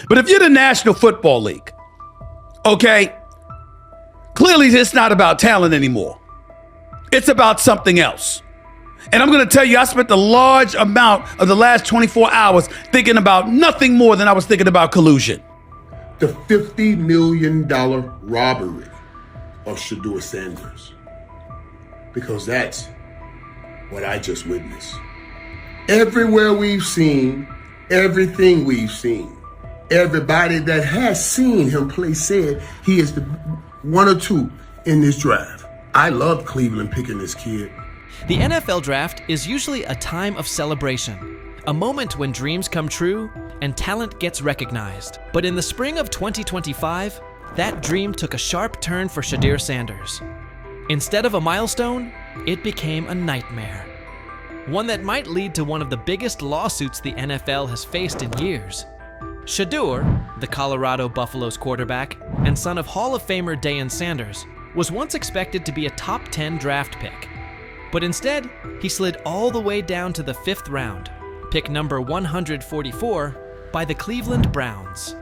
But if you're the National Football League, okay, clearly it's not about talent anymore. It's about something else. And I'm going to tell you, I spent a large amount of the last 24 hours thinking about nothing more than I was thinking about collusion. The $50 million robbery of Shedeur Sanders. Because that's what I just witnessed. Everywhere we've seen, everything we've seen, everybody that has seen him play said he is the one or two in this draft. I love Cleveland picking this kid. The NFL draft is usually a time of celebration, a moment when dreams come true and talent gets recognized. But in the spring of 2025, that dream took a sharp turn for Shedeur Sanders. Instead of a milestone, it became a nightmare. One that might lead to one of the biggest lawsuits the NFL has faced in years. Shedeur, the Colorado Buffaloes quarterback and son of Hall of Famer Deion Sanders, was once expected to be a top 10 draft pick. But instead, he slid all the way down to the 5th round, pick number 144, by the Cleveland Browns.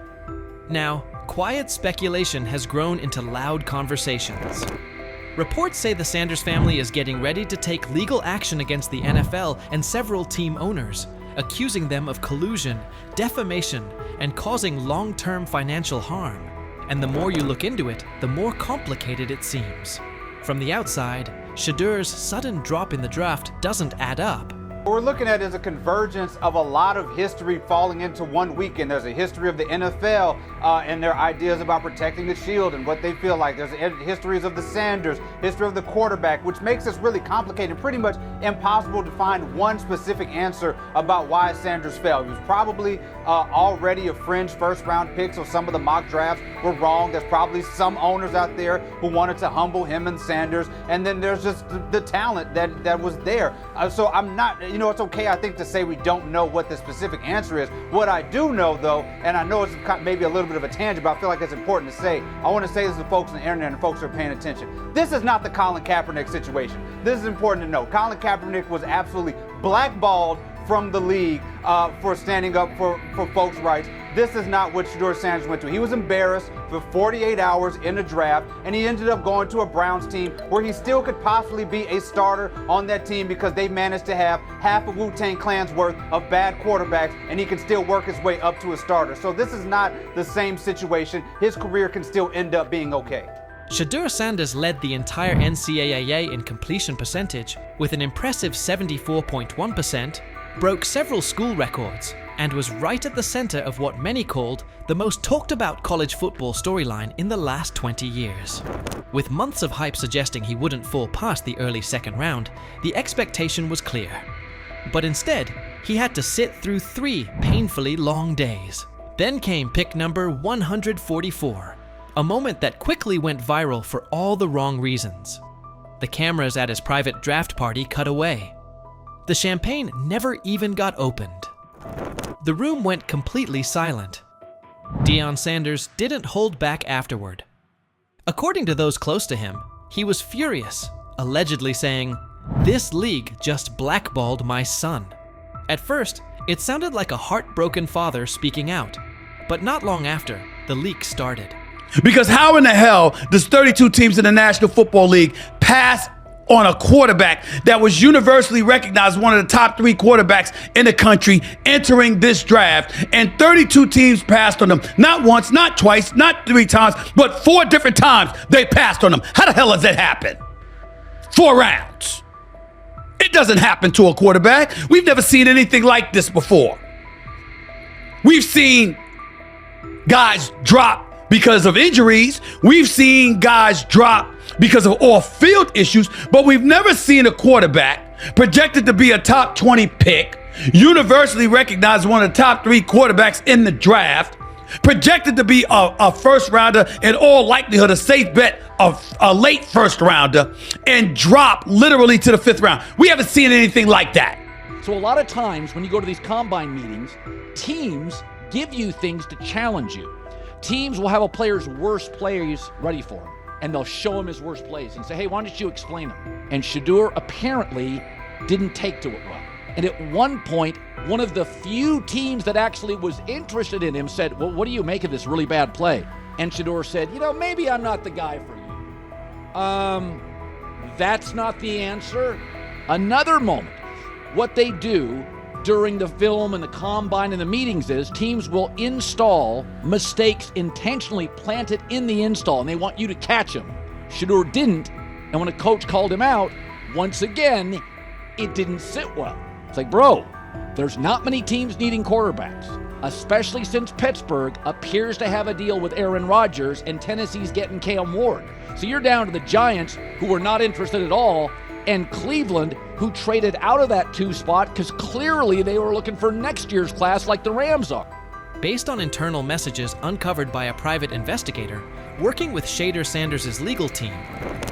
Now, quiet speculation has grown into loud conversations. Reports say the Sanders family is getting ready to take legal action against the NFL and several team owners, accusing them of collusion, defamation, and causing long-term financial harm. And the more you look into it, the more complicated it seems. From the outside, Shedeur's sudden drop in the draft doesn't add up. What we're looking at is a convergence of a lot of history falling into one weekend. There's a history of the NFL and their ideas about protecting the shield and what they feel like. There's histories of the Sanders, history of the quarterback, which makes this really complicated and pretty much impossible to find one specific answer about why Sanders fell. He was probably already a fringe first-round pick, so some of the mock drafts were wrong. There's probably some owners out there who wanted to humble him and Sanders, and then there's just the talent that was there. So I'm not, it's okay, I think, to say we don't know what the specific answer is. What I do know, though, and I know it's maybe a little bit of a tangent, but I feel like it's important to say, I want to say this to folks on the internet and folks who are paying attention. This is not the Colin Kaepernick situation. This is important to know. Colin Kaepernick was absolutely blackballed from the league for standing up for folks' rights. This is not what Shedeur Sanders went to. He was embarrassed for 48 hours in the draft, and he ended up going to a Browns team where he still could possibly be a starter on that team because they managed to have half of Wu-Tang Clan's worth of bad quarterbacks, and he can still work his way up to a starter. So this is not the same situation. His career can still end up being okay. Shedeur Sanders led the entire NCAA in completion percentage with an impressive 74.1%, broke several school records, and was right at the center of what many called the most talked about college football storyline in the last 20 years. With months of hype suggesting he wouldn't fall past the early second round, the expectation was clear. But instead, he had to sit through 3 painfully long days. Then came pick number 144, a moment that quickly went viral for all the wrong reasons. The cameras at his private draft party cut away. The champagne never even got opened. The room went completely silent. Deion Sanders didn't hold back afterward. According to those close to him, he was furious, allegedly saying, "This league just blackballed my son." At first, it sounded like a heartbroken father speaking out, but not long after, the leak started. Because how in the hell does 32 teams in the National Football League pass on a quarterback that was universally recognized one of the top 3 quarterbacks in the country entering this draft, and 32 teams passed on him? Not once, not twice, not 3 times, but 4 different times they passed on him. How the hell does that happen? 4 rounds. It doesn't happen to a quarterback. We've never seen anything like this before. We've seen guys drop because of injuries. We've seen guys drop because of off-field issues, but we've never seen a quarterback projected to be a top 20 pick, universally recognized one of the top 3 quarterbacks in the draft, projected to be a first rounder, in all likelihood a safe bet of a late first rounder, and drop literally to the 5th round. We haven't seen anything like that. So a lot of times when you go to these combine meetings, teams give you things to challenge you. Teams will have a player's worst plays ready for him, and they'll show him his worst plays and say, "Hey, why don't you explain them?" And Shedeur apparently didn't take to it well. And at one point, one of the few teams that actually was interested in him said, well, what do you make of this really bad play? And Shedeur said, maybe I'm not the guy for you. That's not the answer. Another moment. What they do during the film and the combine and the meetings is teams will install mistakes intentionally planted in the install, and they want you to catch them. Shedeur didn't, and when a coach called him out, once again, it didn't sit well. It's like, bro, there's not many teams needing quarterbacks, especially since Pittsburgh appears to have a deal with Aaron Rodgers and Tennessee's getting Cam Ward. So you're down to the Giants, who were not interested at all, and Cleveland, who traded out of that 2 spot because clearly they were looking for next year's class like the Rams are. Based on internal messages uncovered by a private investigator working with Shedeur Sanders' legal team,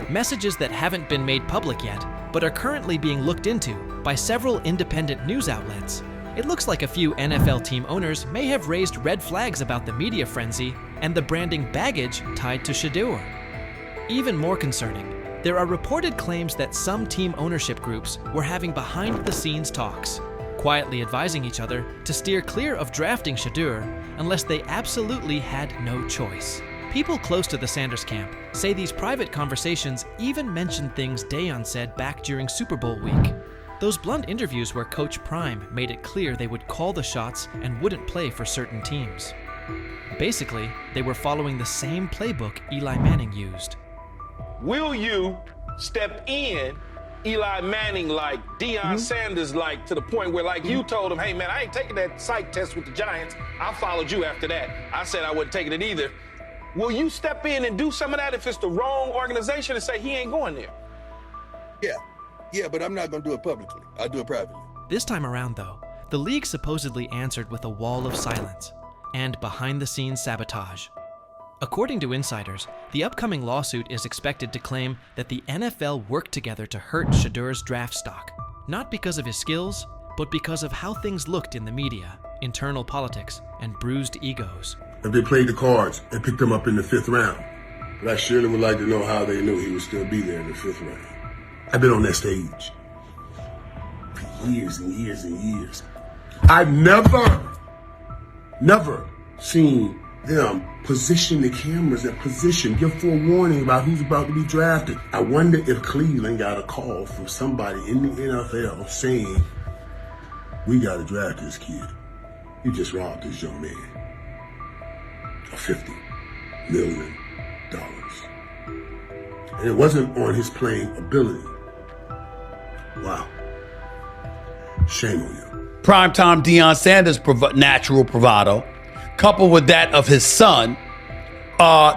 messages that haven't been made public yet but are currently being looked into by several independent news outlets, it looks like a few NFL team owners may have raised red flags about the media frenzy and the branding baggage tied to Shedeur. Even more concerning, there are reported claims that some team ownership groups were having behind-the-scenes talks, quietly advising each other to steer clear of drafting Shedeur unless they absolutely had no choice. People close to the Sanders camp say these private conversations even mentioned things Deion said back during Super Bowl week. Those blunt interviews where Coach Prime made it clear they would call the shots and wouldn't play for certain teams. Basically, they were following the same playbook Eli Manning used. Will you step in Eli Manning like, Deion Sanders like, to the point where like you told him, hey man, I ain't taking that psych test with the Giants. I followed you after that. I said I wasn't taking it either. Will you step in and do some of that if it's the wrong organization and say he ain't going there? Yeah, but I'm not going to do it publicly. I'll do it privately. This time around, though, the league supposedly answered with a wall of silence and behind-the-scenes sabotage. According to insiders, the upcoming lawsuit is expected to claim that the NFL worked together to hurt Shedeur's draft stock, not because of his skills, but because of how things looked in the media, internal politics, and bruised egos. If they played the cards and picked him up in the 5th round, but I surely would like to know how they knew he would still be there in the 5th round. I've been on that stage for years and years and years. I've never seen them position the cameras in position, give forewarning about who's about to be drafted. I wonder if Cleveland got a call from somebody in the NFL saying, we got to draft this kid. You just robbed this young man of $50 million. And it wasn't on his playing ability. Wow. Shame on you. Primetime Deion Sanders' natural bravado, coupled with that of his son.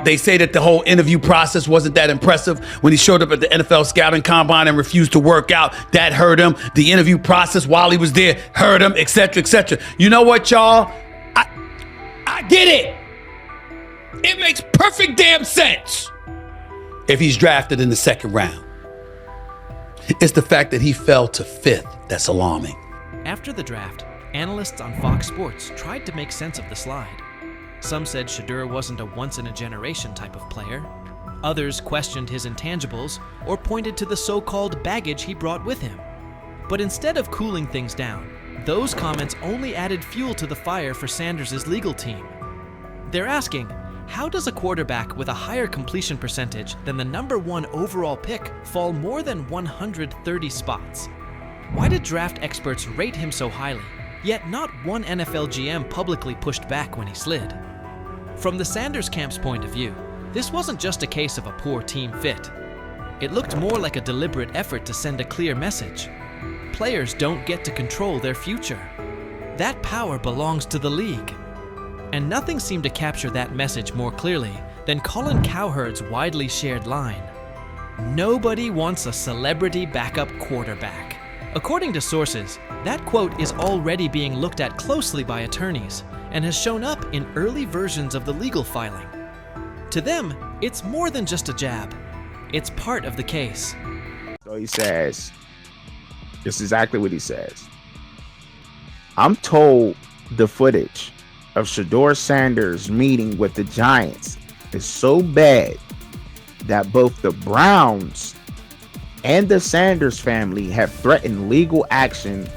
They say that the whole interview process wasn't that impressive when he showed up at the NFL scouting combine and refused to work out. That hurt him. The interview process while he was there hurt him, etc., etc. You know what, y'all? I get it. It makes perfect damn sense if he's drafted in the 2nd round. It's the fact that he fell to 5th that's alarming. After the draft, analysts on Fox Sports tried to make sense of the slide. Some said Shedeur wasn't a once-in-a-generation type of player. Others questioned his intangibles or pointed to the so-called baggage he brought with him. But instead of cooling things down, those comments only added fuel to the fire for Sanders' legal team. They're asking, how does a quarterback with a higher completion percentage than the #1 overall pick fall more than 130 spots? Why did draft experts rate him so highly, yet not one NFL GM publicly pushed back when he slid? From the Sanders camp's point of view, this wasn't just a case of a poor team fit. It looked more like a deliberate effort to send a clear message. Players don't get to control their future. That power belongs to the league. And nothing seemed to capture that message more clearly than Colin Cowherd's widely shared line: "Nobody wants a celebrity backup quarterback." According to sources, that quote is already being looked at closely by attorneys and has shown up in early versions of the legal filing. To them, it's more than just a jab. It's part of the case. So he says, this is exactly what he says. I'm told the footage of Shedeur Sanders meeting with the Giants is so bad that both the Browns and the Sanders family have threatened legal action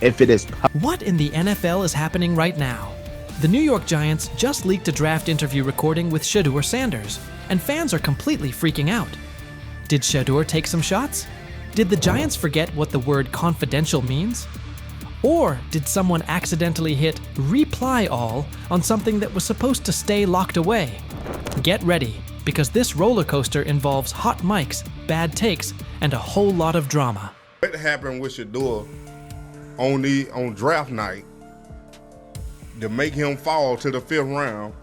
if it is What in the NFL is happening right now? The New York Giants just leaked a draft interview recording with Shedeur Sanders, and fans are completely freaking out. Did Shedeur take some shots? Did the Giants forget what the word confidential means? Or did someone accidentally hit reply all on something that was supposed to stay locked away? Get ready, because this roller coaster involves hot mics, bad takes, and a whole lot of drama. What happened with Shedeur on draft night to make him fall to the 5th round,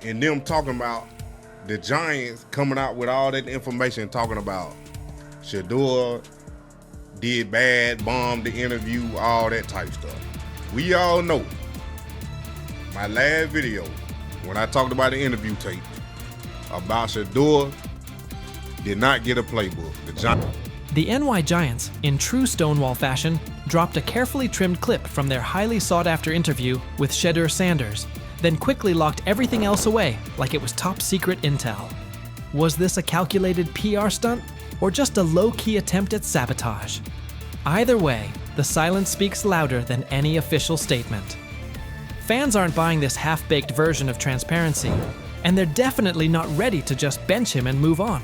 and them talking about the Giants coming out with all that information talking about Shedeur did bad, bombed the interview, all that type stuff. We all know my last video when I talked about the interview tape about Shedeur did not get a playbook. The NY Giants, in true Stonewall fashion, dropped a carefully trimmed clip from their highly sought-after interview with Shedeur Sanders, then quickly locked everything else away like it was top-secret intel. Was this a calculated PR stunt, or just a low-key attempt at sabotage? Either way, the silence speaks louder than any official statement. Fans aren't buying this half-baked version of transparency, and they're definitely not ready to just bench him and move on.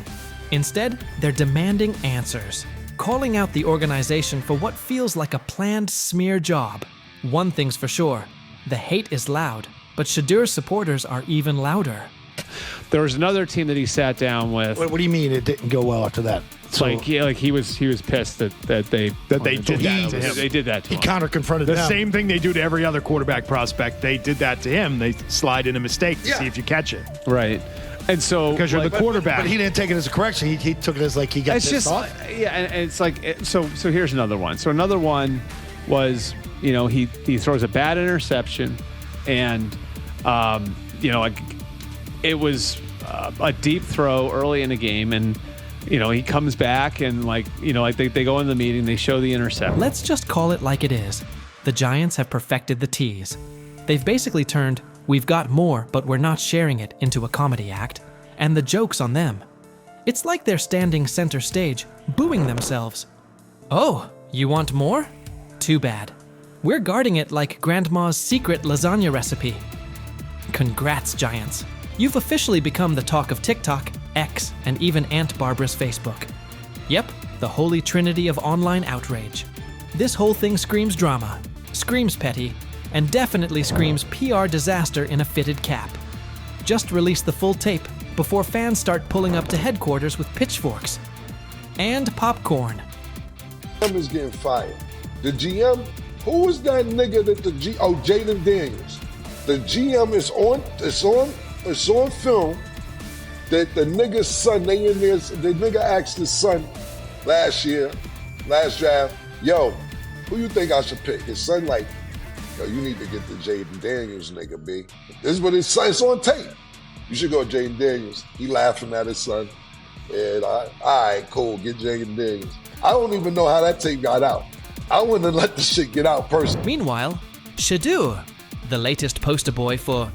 Instead, they're demanding answers, calling out the organization for what feels like a planned smear job. One thing's for sure, the hate is loud, but Shedeur's supporters are even louder. There was another team that he sat down with. What do you mean it didn't go well after that? So, he was pissed that they did that to him. They did that to him. He counter-confronted the them. same thing they do to every other quarterback prospect. They did that to him. They slide in a mistake to see if you catch it. Right. And so because you're the quarterback. But he didn't take it as a correction. He took it as like he got pissed off. Yeah, and it's like so here's another one. So another one was, he throws a bad interception, and it was a deep throw early in the game, and he comes back and they go in the meeting, they show the interception. Let's just call it like it is. The Giants have perfected the tease. They've basically turned "we've got more, but we're not sharing it" into a comedy act, and the joke's on them. It's like they're standing center stage, booing themselves. Oh, you want more? Too bad. We're guarding it like Grandma's secret lasagna recipe. Congrats, Giants. You've officially become the talk of TikTok, X, and even Aunt Barbara's Facebook. Yep, the holy trinity of online outrage. This whole thing screams drama, screams petty, and definitely screams PR disaster in a fitted cap. Just release the full tape before fans start pulling up to headquarters with pitchforks. And popcorn. GM is getting fired. The GM, who is that nigga that Jaden Daniels. The GM is on film that the nigga's son, the nigga asked his son last draft, yo, who you think I should pick? His son like, yo, you need to get the Jaden Daniels nigga, B. This is what his son, it's on tape. You should go Jaden Daniels. He laughing at his son. And all right, cool, get Jaden Daniels. I don't even know how that tape got out. I wouldn't have let the shit get out personally. Meanwhile, Shedeur, the latest poster boy for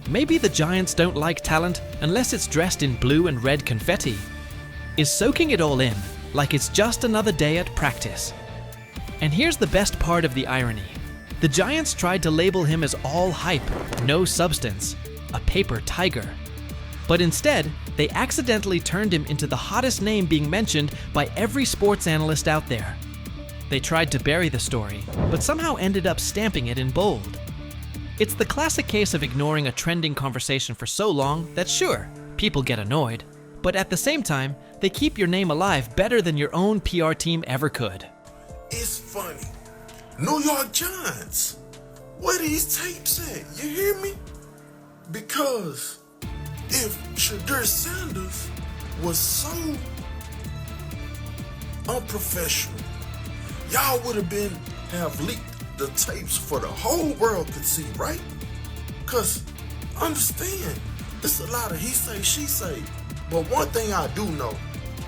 maybe the Giants don't like talent unless it's dressed in blue and red confetti, is soaking it all in like it's just another day at practice. And here's the best part of the irony. The Giants tried to label him as all hype, no substance, a paper tiger. But instead, they accidentally turned him into the hottest name being mentioned by every sports analyst out there. They tried to bury the story, but somehow ended up stamping it in bold. It's the classic case of ignoring a trending conversation for so long that sure, people get annoyed, but at the same time, they keep your name alive better than your own PR team ever could. It's funny. New York Giants, where these tapes at? You hear me? Because if Shedeur Sanders was so unprofessional, y'all would have leaked the tapes for the whole world could see, right? Cause understand, it's a lot of he say, she say. But one thing I do know,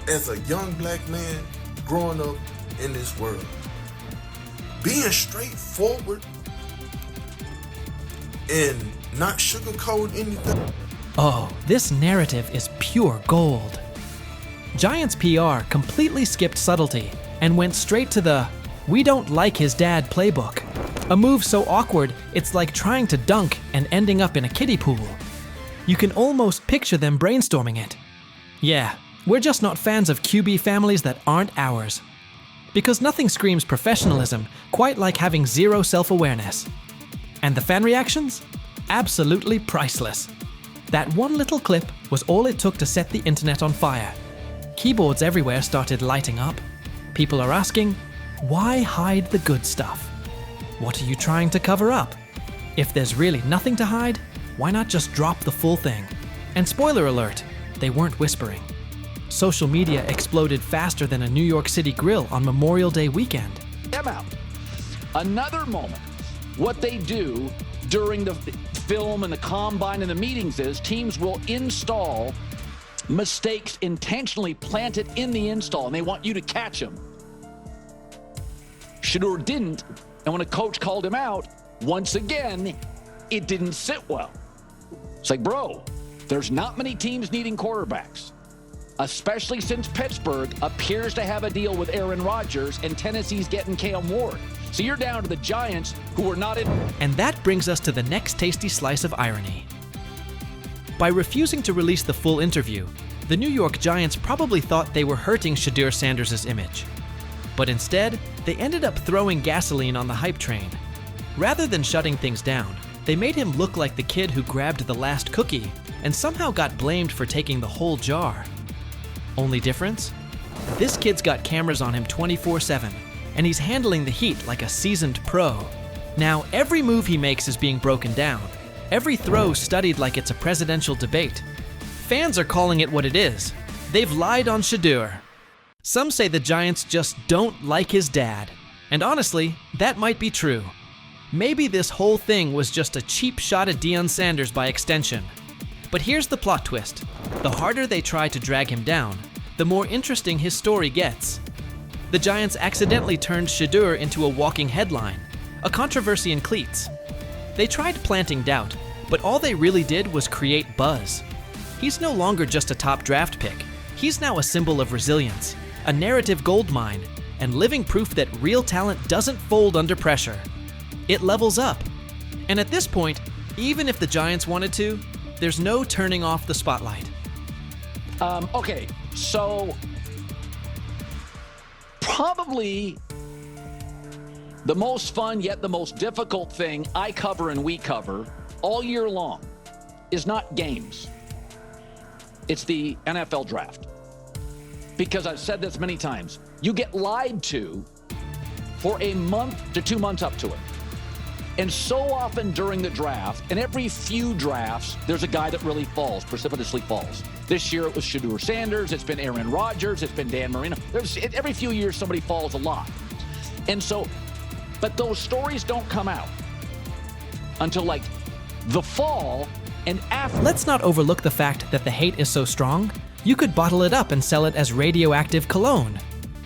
as a young black man growing up in this world, being straightforward and not sugarcoat anything. Oh, this narrative is pure gold. Giants PR completely skipped subtlety and went straight to the "We don't like his dad" playbook. A move so awkward, it's like trying to dunk and ending up in a kiddie pool. You can almost picture them brainstorming it. Yeah, we're just not fans of QB families that aren't ours. Because nothing screams professionalism quite like having zero self-awareness. And the fan reactions? Absolutely priceless. That one little clip was all it took to set the internet on fire. Keyboards everywhere started lighting up. People are asking, why hide the good stuff? What are you trying to cover up? If there's really nothing to hide, why not just drop the full thing? And spoiler alert, they weren't whispering. Social media exploded faster than a New York City grill on Memorial Day weekend. Them out. Another moment. What they do during the film and the combine and the meetings is teams will install mistakes intentionally planted in the install, and they want you to catch them. Shedeur didn't, and when a coach called him out, once again, it didn't sit well. It's like, bro, there's not many teams needing quarterbacks, especially since Pittsburgh appears to have a deal with Aaron Rodgers and Tennessee's getting Cam Ward. So you're down to the Giants, who are not in. And that brings us to the next tasty slice of irony. By refusing to release the full interview, the New York Giants probably thought they were hurting Shedeur Sanders' image. But instead, they ended up throwing gasoline on the hype train. Rather than shutting things down, they made him look like the kid who grabbed the last cookie and somehow got blamed for taking the whole jar. Only difference? This kid's got cameras on him 24/7, and he's handling the heat like a seasoned pro. Now, every move he makes is being broken down, every throw studied like it's a presidential debate. Fans are calling it what it is. They've lied on Shedeur. Some say the Giants just don't like his dad. And honestly, that might be true. Maybe this whole thing was just a cheap shot at Deion Sanders by extension. But here's the plot twist. The harder they try to drag him down, the more interesting his story gets. The Giants accidentally turned Shedeur into a walking headline, a controversy in cleats. They tried planting doubt, but all they really did was create buzz. He's no longer just a top draft pick. He's now a symbol of resilience, a narrative goldmine, and living proof that real talent doesn't fold under pressure. It levels up. And at this point, even if the Giants wanted to, there's no turning off the spotlight. Okay, so probably the most fun yet the most difficult thing I cover and we cover all year long is not games. It's the NFL draft. Because I've said this many times, you get lied to for a month to 2 months up to it. And so often during the draft, and every few drafts, there's a guy that really falls, precipitously falls. This year it was Shedeur Sanders, it's been Aaron Rodgers, it's been Dan Marino. Every few years somebody falls a lot. And so, but those stories don't come out until like the fall and after. Let's not overlook the fact that the hate is so strong, you could bottle it up and sell it as radioactive cologne.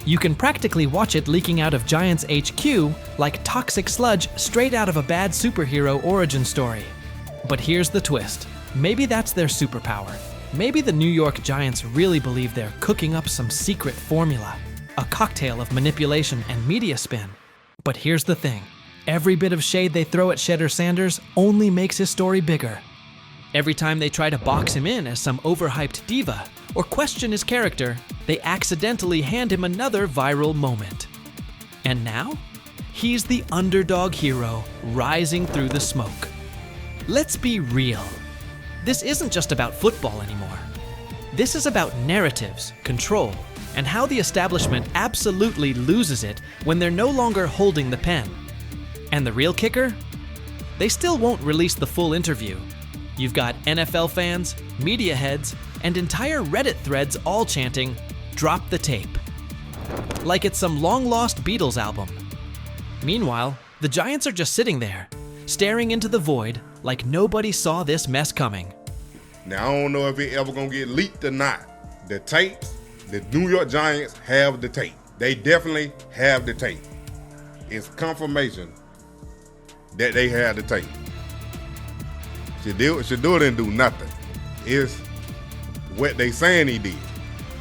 You can practically watch it leaking out of Giants HQ like toxic sludge straight out of a bad superhero origin story. But here's the twist. Maybe that's their superpower. Maybe the New York Giants really believe they're cooking up some secret formula, a cocktail of manipulation and media spin. But here's the thing. Every bit of shade they throw at Shedeur Sanders only makes his story bigger. Every time they try to box him in as some overhyped diva or question his character, they accidentally hand him another viral moment. And now, he's the underdog hero rising through the smoke. Let's be real. This isn't just about football anymore. This is about narratives, control, and how the establishment absolutely loses it when they're no longer holding the pen. And the real kicker? They still won't release the full interview. You've got NFL fans, media heads, and entire Reddit threads all chanting, "Drop the tape." Like it's some long-lost Beatles album. Meanwhile, the Giants are just sitting there, staring into the void like nobody saw this mess coming. Now, I don't know if it ever gonna get leaked or not. The tapes, the New York Giants have the tape. They definitely have the tape. It's confirmation that they have the tape. Shedeur didn't do nothing. It's what they saying he did.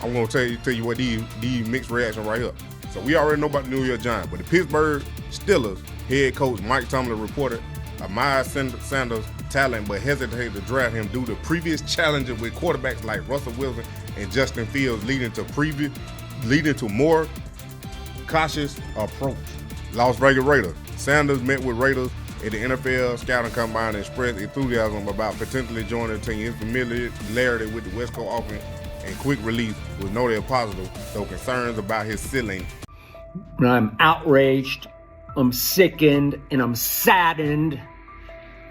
I'm gonna tell you what these mixed reactions right here. So we already know about the New York Giants. But the Pittsburgh Steelers head coach Mike Tomlin reported Miles Sanders' talent, but hesitated to draft him due to previous challenges with quarterbacks like Russell Wilson and Justin Fields, leading to more cautious approach. Las Vegas Raiders. Sanders met with Raiders at the NFL scouting combine and expressed enthusiasm about potentially joining the team. His familiarity with the West Coast offense and quick release was noted positive, though concerns about his ceiling. I'm outraged, I'm sickened, and I'm saddened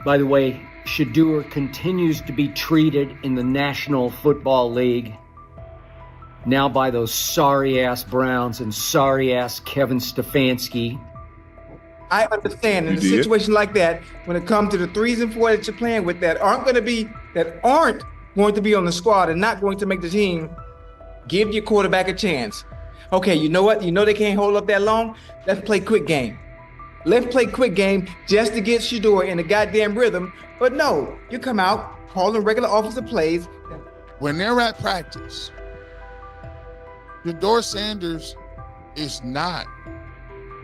by the way Shedeur continues to be treated in the National Football League. Now by those sorry-ass Browns and sorry-ass Kevin Stefanski. I understand in a situation like that, when it comes to the 3s and 4s that you're playing with that aren't going to be on the squad and not going to make the team, give your quarterback a chance. Okay, you know what? You know they can't hold up that long? Let's play quick game. Let's play quick game just to get Shedeur in the goddamn rhythm. But no, you come out calling regular offensive plays. When they're at practice, Shedeur Sanders is not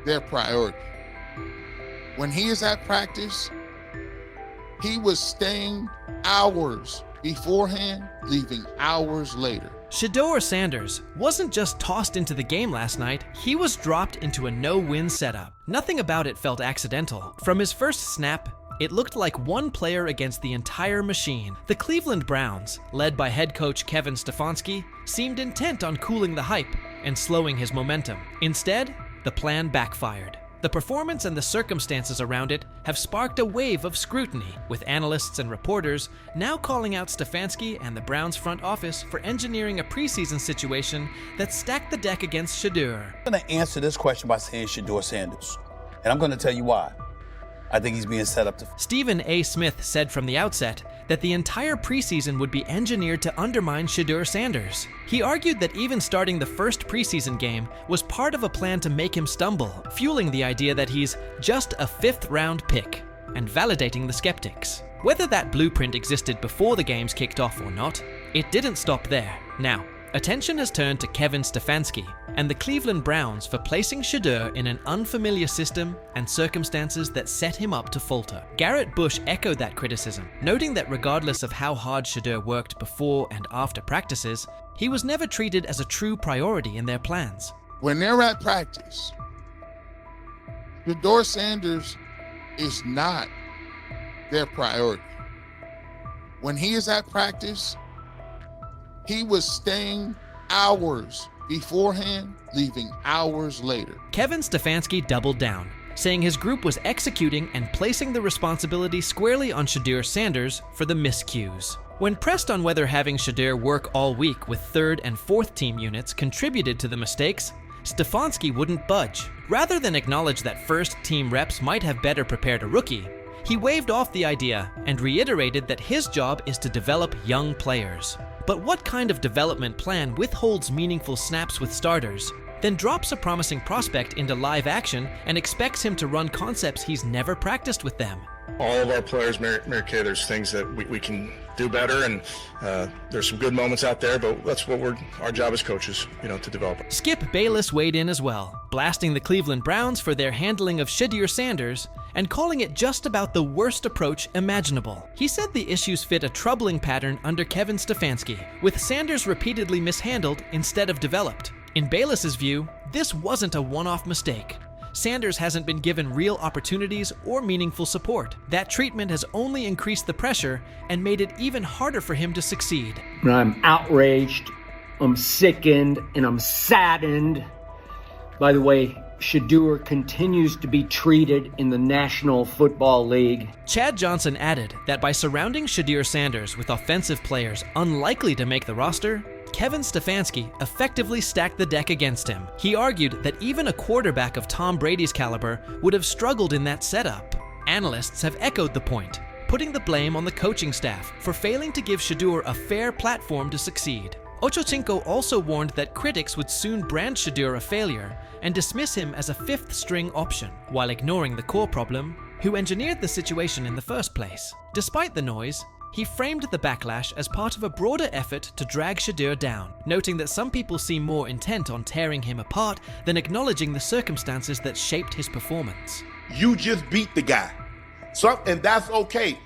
their priority. When he is at practice, he was staying hours beforehand, leaving hours later. Shedeur Sanders wasn't just tossed into the game last night, he was dropped into a no-win setup. Nothing about it felt accidental. From his first snap, it looked like one player against the entire machine. The Cleveland Browns, led by head coach Kevin Stefanski, seemed intent on cooling the hype and slowing his momentum. Instead, the plan backfired. The performance and the circumstances around it have sparked a wave of scrutiny, with analysts and reporters now calling out Stefanski and the Browns front office for engineering a preseason situation that stacked the deck against Shedeur. I'm going to answer this question by saying Shedeur Sanders, and I'm going to tell you why. I think he's being set up to... Stephen A. Smith said from the outset that the entire preseason would be engineered to undermine Shedeur Sanders. He argued that even starting the first preseason game was part of a plan to make him stumble, fueling the idea that he's just a 5th-round pick and validating the skeptics. Whether that blueprint existed before the games kicked off or not, it didn't stop there. Now, attention has turned to Kevin Stefanski and the Cleveland Browns for placing Shedeur in an unfamiliar system and circumstances that set him up to falter. Garrett Bush echoed that criticism, noting that regardless of how hard Shedeur worked before and after practices, he was never treated as a true priority in their plans. When they're at practice, Shedeur Sanders is not their priority. When he is at practice, he was staying hours beforehand, leaving hours later. Kevin Stefanski doubled down, saying his group was executing and placing the responsibility squarely on Shedeur Sanders for the miscues. When pressed on whether having Shedeur work all week with 3rd and 4th team units contributed to the mistakes, Stefanski wouldn't budge. Rather than acknowledge that first team reps might have better prepared a rookie, he waved off the idea and reiterated that his job is to develop young players. But what kind of development plan withholds meaningful snaps with starters, then drops a promising prospect into live action and expects him to run concepts he's never practiced with them? All of our players, Mary Kay, there's things that we can do better, and there's some good moments out there, but that's what our job as coaches, to develop. Skip Bayless weighed in as well, blasting the Cleveland Browns for their handling of Shedeur Sanders and calling it just about the worst approach imaginable. He said the issues fit a troubling pattern under Kevin Stefanski, with Sanders repeatedly mishandled instead of developed. In Bayless's view, this wasn't a one-off mistake. Sanders hasn't been given real opportunities or meaningful support. That treatment has only increased the pressure and made it even harder for him to succeed. I'm outraged, I'm sickened, and I'm saddened by the way Shedeur continues to be treated in the National Football League. Chad Johnson added that by surrounding Shedeur Sanders with offensive players unlikely to make the roster, Kevin Stefanski effectively stacked the deck against him. He argued that even a quarterback of Tom Brady's caliber would have struggled in that setup. Analysts have echoed the point, putting the blame on the coaching staff for failing to give Shedeur a fair platform to succeed. Ochocinco also warned that critics would soon brand Shedeur a failure and dismiss him as a 5th-string option, while ignoring the core problem, who engineered the situation in the first place. Despite the noise, He framed the backlash as part of a broader effort to drag Shedeur down, noting that some people seem more intent on tearing him apart than acknowledging the circumstances that shaped his performance. You just beat the guy. And that's okay.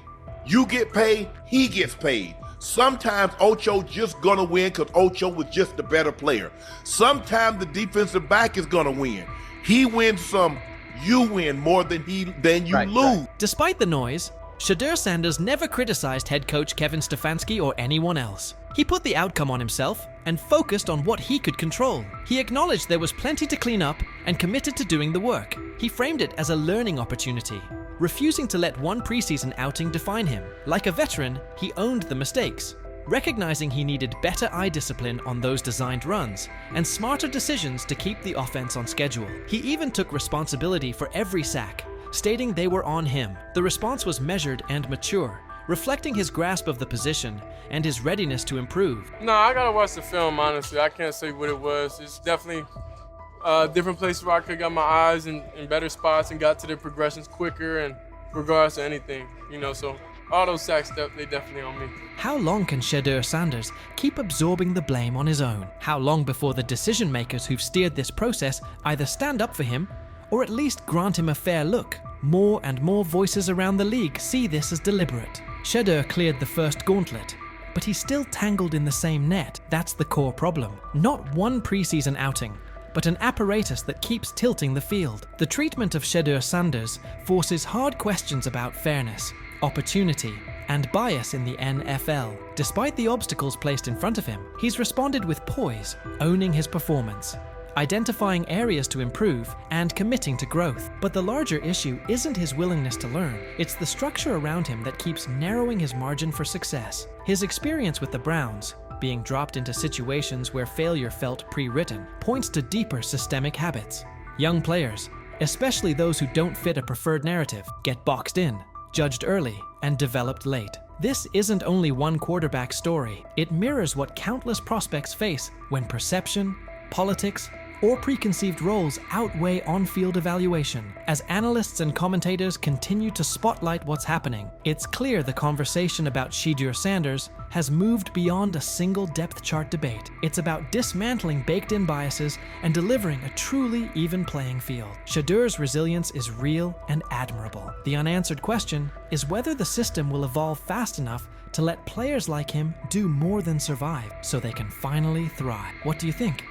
You get paid, he gets paid. Sometimes Ocho just gonna win because Ocho was just the better player. Sometimes the defensive back is gonna win. He wins some, you win more than you lose. Despite the noise, Shedeur Sanders never criticized head coach Kevin Stefanski or anyone else. He put the outcome on himself and focused on what he could control. He acknowledged there was plenty to clean up and committed to doing the work. He framed it as a learning opportunity, refusing to let one preseason outing define him. Like a veteran, he owned the mistakes, recognizing he needed better eye discipline on those designed runs and smarter decisions to keep the offense on schedule. He even took responsibility for every sack, stating they were on him. The response was measured and mature, reflecting his grasp of the position and his readiness to improve. No, I gotta watch the film, honestly. I can't say what it was. It's definitely different places where I could got my eyes in better spots and got to the progressions quicker and regardless of anything, so all those sacks, they definitely on me. How long can Shedeur Sanders keep absorbing the blame on his own? How long before the decision makers who've steered this process either stand up for him or at least grant him a fair look? More and more voices around the league see this as deliberate. Shedeur cleared the first gauntlet, but he's still tangled in the same net. That's the core problem. Not one preseason outing, but an apparatus that keeps tilting the field. The treatment of Shedeur Sanders forces hard questions about fairness, opportunity, and bias in the NFL. Despite the obstacles placed in front of him, he's responded with poise, owning his performance, identifying areas to improve, and committing to growth. But the larger issue isn't his willingness to learn, it's the structure around him that keeps narrowing his margin for success. His experience with the Browns, being dropped into situations where failure felt pre-written, points to deeper systemic habits. Young players, especially those who don't fit a preferred narrative, get boxed in, judged early, and developed late. This isn't only one quarterback story. It mirrors what countless prospects face when perception, politics, or preconceived roles outweigh on-field evaluation. As analysts and commentators continue to spotlight what's happening, it's clear the conversation about Shedeur Sanders has moved beyond a single depth chart debate. It's about dismantling baked-in biases and delivering a truly even playing field. Shedeur's resilience is real and admirable. The unanswered question is whether the system will evolve fast enough to let players like him do more than survive so they can finally thrive. What do you think?